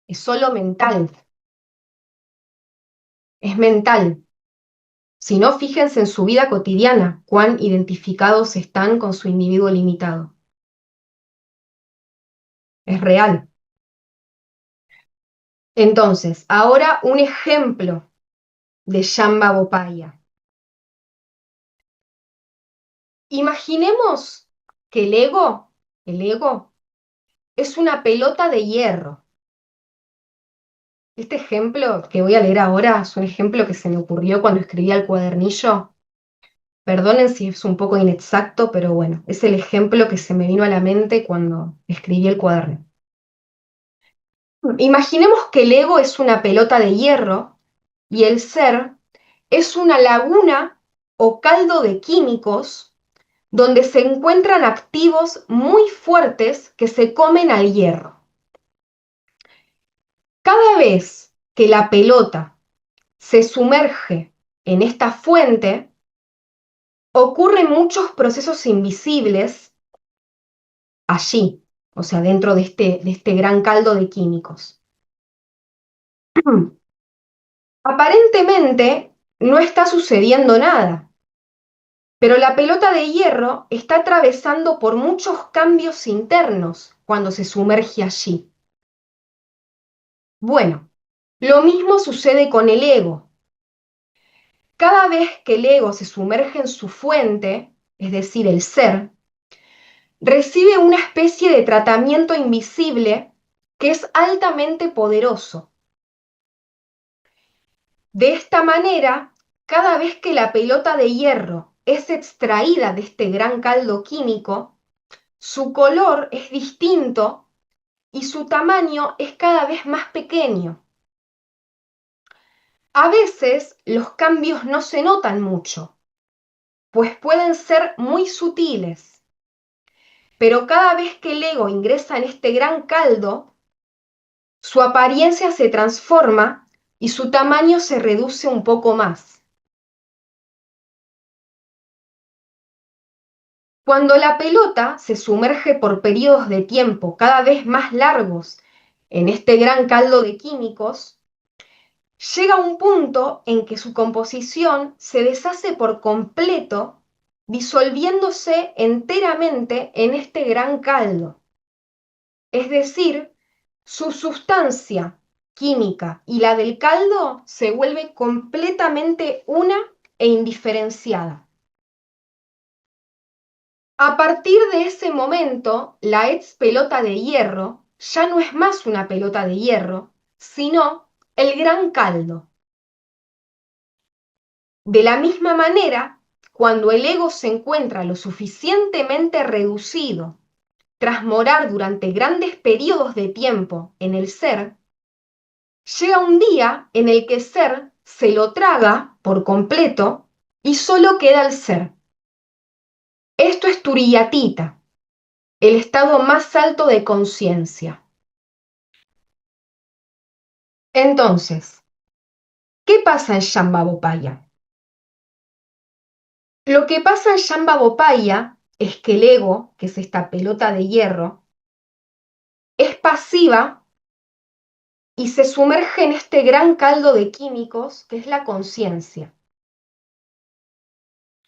Es solo mental, es mental. Si no, fíjense en su vida cotidiana, cuán identificados están con su individuo limitado. Es real. Entonces, ahora un ejemplo de Shamba Bopaya. Imaginemos que el ego, es una pelota de hierro. Este ejemplo que voy a leer ahora es un ejemplo que se me ocurrió cuando escribía el cuadernillo. Perdonen si es un poco inexacto, pero bueno, es el ejemplo que se me vino a la mente cuando escribí el cuaderno. Imaginemos que el ego es una pelota de hierro y el ser es una laguna o caldo de químicos donde se encuentran activos muy fuertes que se comen al hierro. Cada vez que la pelota se sumerge en esta fuente, ocurren muchos procesos invisibles allí, o sea, dentro de este gran caldo de químicos. Aparentemente no está sucediendo nada, pero la pelota de hierro está atravesando por muchos cambios internos cuando se sumerge allí. Bueno, lo mismo sucede con el ego. Cada vez que el ego se sumerge en su fuente, es decir, el ser, recibe una especie de tratamiento invisible que es altamente poderoso. De esta manera, cada vez que la pelota de hierro es extraída de este gran caldo químico, su color es distinto y su tamaño es cada vez más pequeño. A veces los cambios no se notan mucho, pues pueden ser muy sutiles, pero cada vez que el ego ingresa en este gran caldo, su apariencia se transforma y su tamaño se reduce un poco más. Cuando la pelota se sumerge por periodos de tiempo cada vez más largos en este gran caldo de químicos, llega un punto en que su composición se deshace por completo, disolviéndose enteramente en este gran caldo. Es decir, su sustancia química y la del caldo se vuelve completamente una e indiferenciada. A partir de ese momento, la ex pelota de hierro ya no es más una pelota de hierro, sino el gran caldo. De la misma manera, cuando el ego se encuentra lo suficientemente reducido tras morar durante grandes periodos de tiempo en el ser, llega un día en el que ser se lo traga por completo y solo queda el ser. Esto es Turiyatita, el estado más alto de conciencia. Entonces, ¿qué pasa en Shambhavopaya? Lo que pasa en Shambhavopaya es que el ego, que es esta pelota de hierro, es pasiva y se sumerge en este gran caldo de químicos que es la conciencia.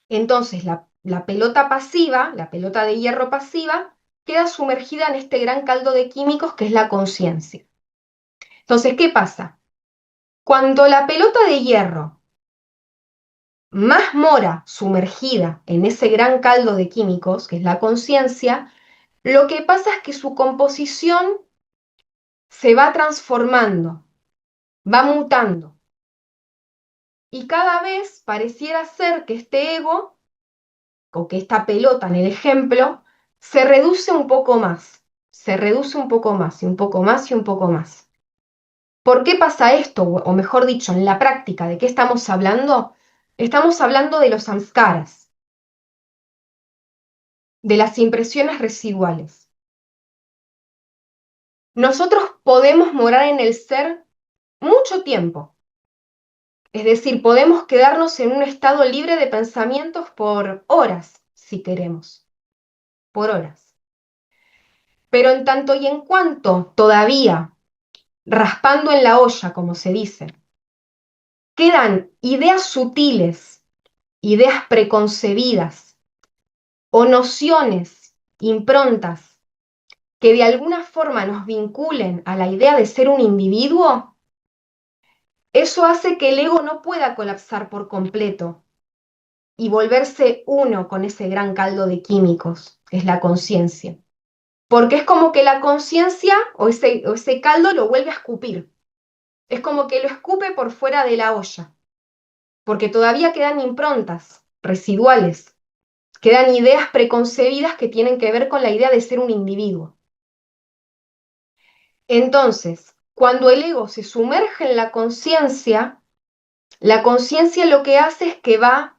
Entonces, la pelota pasiva, la pelota de hierro pasiva, queda sumergida en este gran caldo de químicos que es la conciencia. Entonces, ¿qué pasa? Cuando la pelota de hierro más mora sumergida en ese gran caldo de químicos, que es la conciencia, lo que pasa es que su composición se va transformando, va mutando. Y cada vez pareciera ser que este ego, o que esta pelota en el ejemplo, se reduce un poco más, se reduce un poco más y un poco más y un poco más. ¿Por qué pasa esto? O mejor dicho, en la práctica, ¿de qué estamos hablando? Estamos hablando de los samskaras, de las impresiones residuales. Nosotros podemos morar en el ser mucho tiempo, es decir, podemos quedarnos en un estado libre de pensamientos por horas, si queremos, por horas. Pero en tanto y en cuanto todavía, raspando en la olla, como se dice, quedan ideas sutiles, ideas preconcebidas o nociones, improntas, que de alguna forma nos vinculen a la idea de ser un individuo, eso hace que el ego no pueda colapsar por completo y volverse uno con ese gran caldo de químicos, que es la conciencia. Porque es como que la conciencia o ese caldo lo vuelve a escupir. Es como que lo escupe por fuera de la olla, porque todavía quedan improntas residuales, quedan ideas preconcebidas que tienen que ver con la idea de ser un individuo. Entonces, cuando el ego se sumerge en la conciencia lo que hace es que va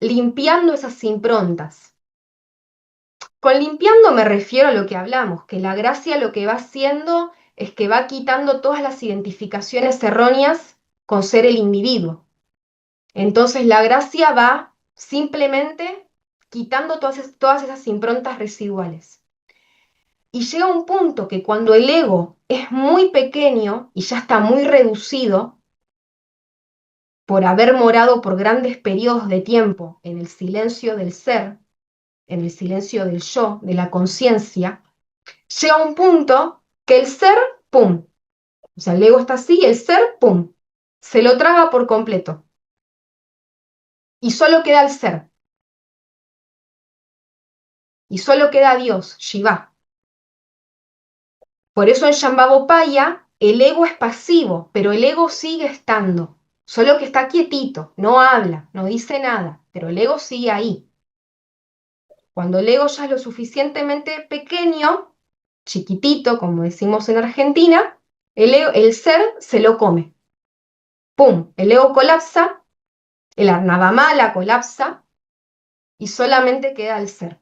limpiando esas improntas. Con limpiando me refiero a lo que hablamos, que la gracia lo que va haciendo es que va quitando todas las identificaciones erróneas con ser el individuo. Entonces la gracia va simplemente quitando todas esas improntas residuales. Y llega un punto que cuando el ego es muy pequeño y ya está muy reducido, por haber morado por grandes periodos de tiempo en el silencio del ser, en el silencio del yo, de la conciencia, llega un punto que el ser, ¡pum! O sea, el ego está así y el ser, ¡pum! Se lo traga por completo. Y solo queda el ser. Y solo queda Dios, Shiva. Por eso en Shambhavopaya el ego es pasivo, pero el ego sigue estando. Solo que está quietito, no habla, no dice nada, pero el ego sigue ahí. Cuando el ego ya es lo suficientemente pequeño, chiquitito, como decimos en Argentina, el ser se lo come. ¡Pum! El ego colapsa, el Arnavamala colapsa y solamente queda el ser.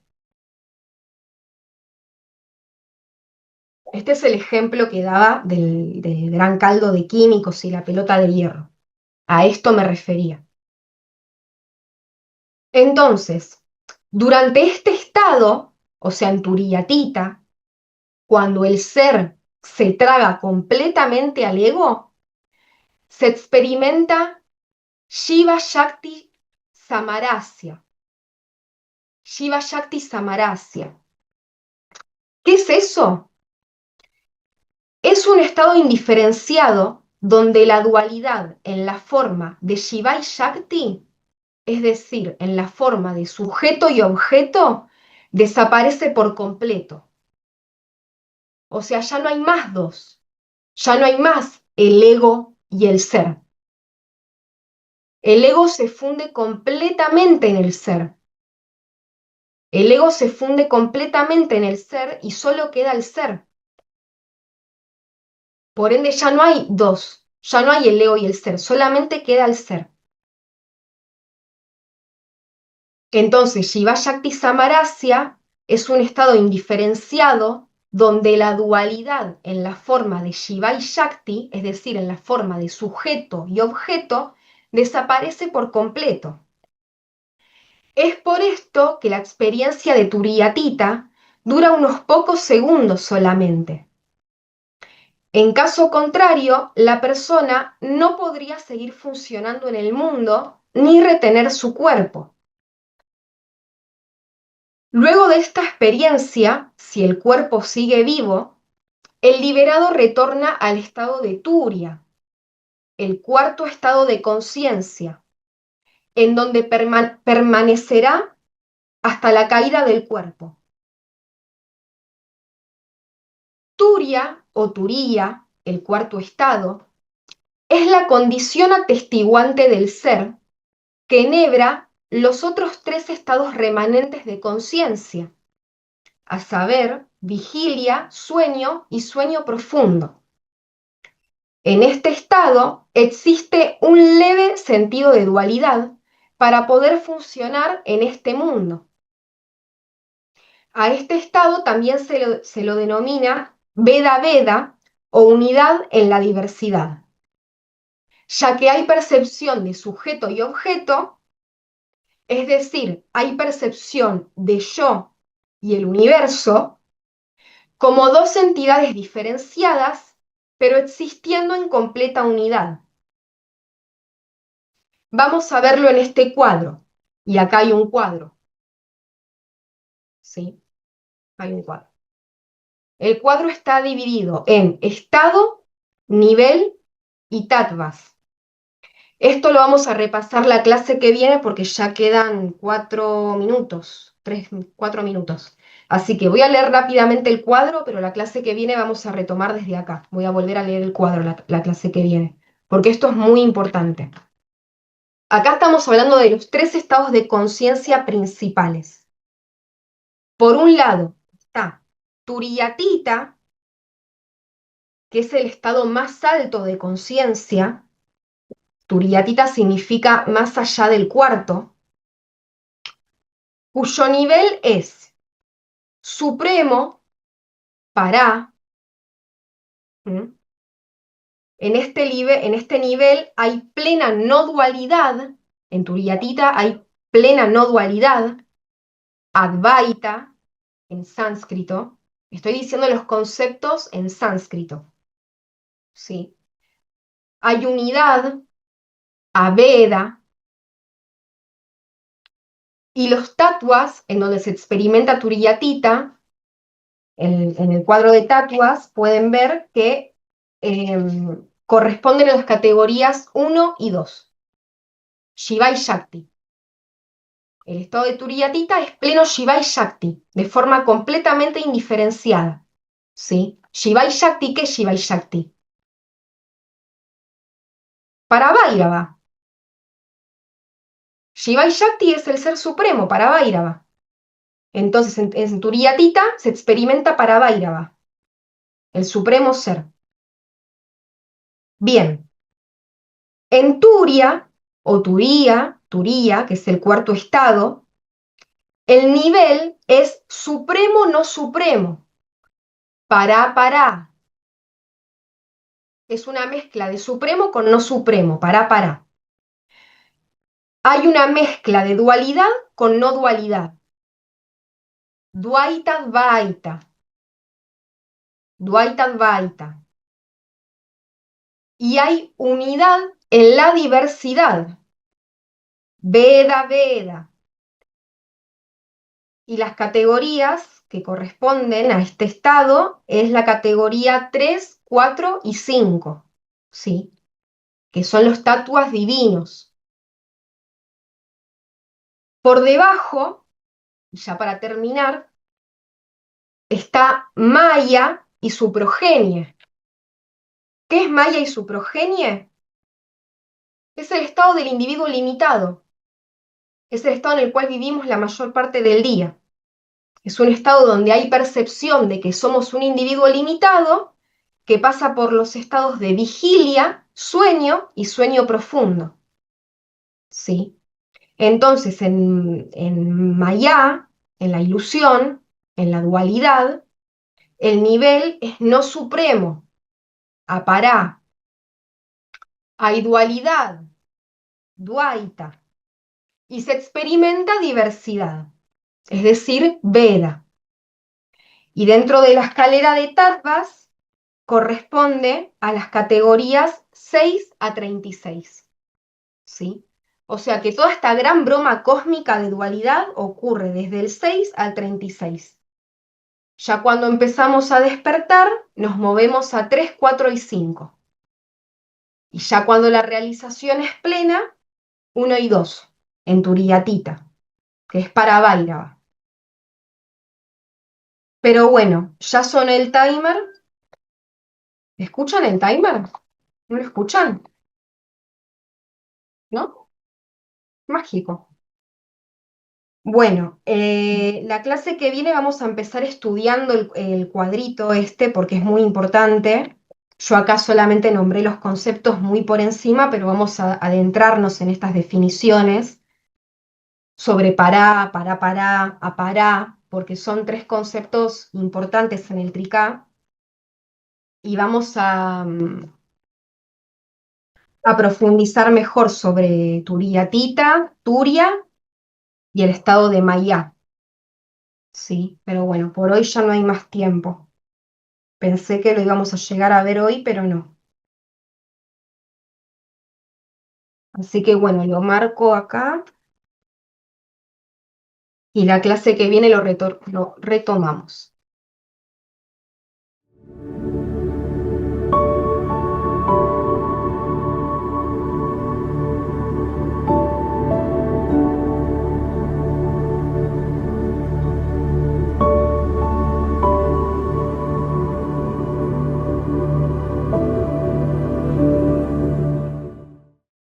Este es el ejemplo que daba del gran caldo de químicos y la pelota de hierro. A esto me refería. Entonces, durante este estado, o sea, en Turiyatita, cuando el ser se traga completamente al ego, se experimenta Shiva Shakti Samarasya. Shiva Shakti Samarasya. ¿Qué es eso? Es un estado indiferenciado donde la dualidad en la forma de Shiva y Shakti, es decir, en la forma de sujeto y objeto, desaparece por completo. O sea, ya no hay más dos, ya no hay más el ego y el ser. El ego se funde completamente en el ser. El ego se funde completamente en el ser y solo queda el ser. Por ende, ya no hay dos, ya no hay el ego y el ser, solamente queda el ser. Entonces, Shiva Shakti Samarasya es un estado indiferenciado donde la dualidad en la forma de Shiva y Shakti, es decir, en la forma de sujeto y objeto, desaparece por completo. Es por esto que la experiencia de Turiyatita dura unos pocos segundos solamente. En caso contrario, la persona no podría seguir funcionando en el mundo ni retener su cuerpo. Luego de esta experiencia, si el cuerpo sigue vivo, el liberado retorna al estado de Turia, el cuarto estado de conciencia, en donde permanecerá hasta la caída del cuerpo. Turia o Turía, el cuarto estado, es la condición atestiguante del ser que enhebra los otros tres estados remanentes de conciencia, a saber, vigilia, sueño y sueño profundo. En este estado existe un leve sentido de dualidad para poder funcionar en este mundo. A este estado también se lo denomina veda-veda o unidad en la diversidad, ya que hay percepción de sujeto y objeto, es decir, hay percepción de yo y el universo como dos entidades diferenciadas, pero existiendo en completa unidad. Vamos a verlo en este cuadro, y acá hay un cuadro, ¿sí? Hay un cuadro. El cuadro está dividido en estado, nivel y tattvas. Esto lo vamos a repasar la clase que viene porque ya quedan 4 minutos, 4 minutos. Así que voy a leer rápidamente el cuadro, pero la clase que viene vamos a retomar desde acá. Voy a volver a leer el cuadro la clase que viene, porque esto es muy importante. Acá estamos hablando de los tres estados de conciencia principales. Por un lado está Turiyatita, que es el estado más alto de conciencia. Turiyatita significa más allá del cuarto, cuyo nivel es supremo para. ¿Mm? En este nivel hay plena no dualidad, en Turiyatita hay plena no dualidad, Advaita en sánscrito. Estoy diciendo los conceptos en sánscrito, ¿sí? Hay unidad, Aveda, y los tattvas, en donde se experimenta Turiyatita, en el cuadro de tattvas, pueden ver que corresponden a las categorías 1 y 2. Shiva y Shakti. El estado de Turiyatita es pleno Shiva y Shakti, de forma completamente indiferenciada. ¿Sí? Shiva y Shakti, ¿qué es Shiva y Shakti? Para Bhairava. Shiva y Shakti es el ser supremo para Bhairava. Entonces, en Turiyatita se experimenta para Bhairava, el supremo ser. Bien, en Turia, o Turía, que es el cuarto estado, el nivel es supremo no supremo, para. Es una mezcla de supremo con no supremo, para. Hay una mezcla de dualidad con no dualidad. Dvaita Dvaita. Dvaita Dvaita. Y hay unidad en la diversidad. Veda-veda. Y las categorías que corresponden a este estado es la categoría 3, 4 y 5, ¿sí? Que son los tattvas divinos. Por debajo, ya para terminar, está Maya y su progenie. ¿Qué es Maya y su progenie? Es el estado del individuo limitado. Es el estado en el cual vivimos la mayor parte del día. Es un estado donde hay percepción de que somos un individuo limitado que pasa por los estados de vigilia, sueño y sueño profundo. ¿Sí? Entonces, en Maya, en la ilusión, en la dualidad, el nivel es no supremo, apará. Hay dualidad, duaita, y se experimenta diversidad, es decir, Veda. Y dentro de la escalera de tattvas corresponde a las categorías 6 a 36. ¿Sí? O sea que toda esta gran broma cósmica de dualidad ocurre desde el 6 al 36. Ya cuando empezamos a despertar, nos movemos a 3, 4 y 5. Y ya cuando la realización es plena, 1 y 2, en Turiyatita, que es para Bhairava. Pero bueno, ya sonó el timer. ¿Escuchan el timer? ¿No lo escuchan? ¿No? Mágico. Bueno, la clase que viene vamos a empezar estudiando el cuadrito este porque es muy importante. Yo acá solamente nombré los conceptos muy por encima, pero vamos a adentrarnos en estas definiciones sobre pará, apará, porque son tres conceptos importantes en el tricá. y vamos a profundizar mejor sobre Turiatita, Turia y el estado de Maiá. Sí, pero bueno, por hoy ya no hay más tiempo. Pensé que lo íbamos a llegar a ver hoy, pero no. Así que bueno, lo marco acá y la clase que viene lo retomamos.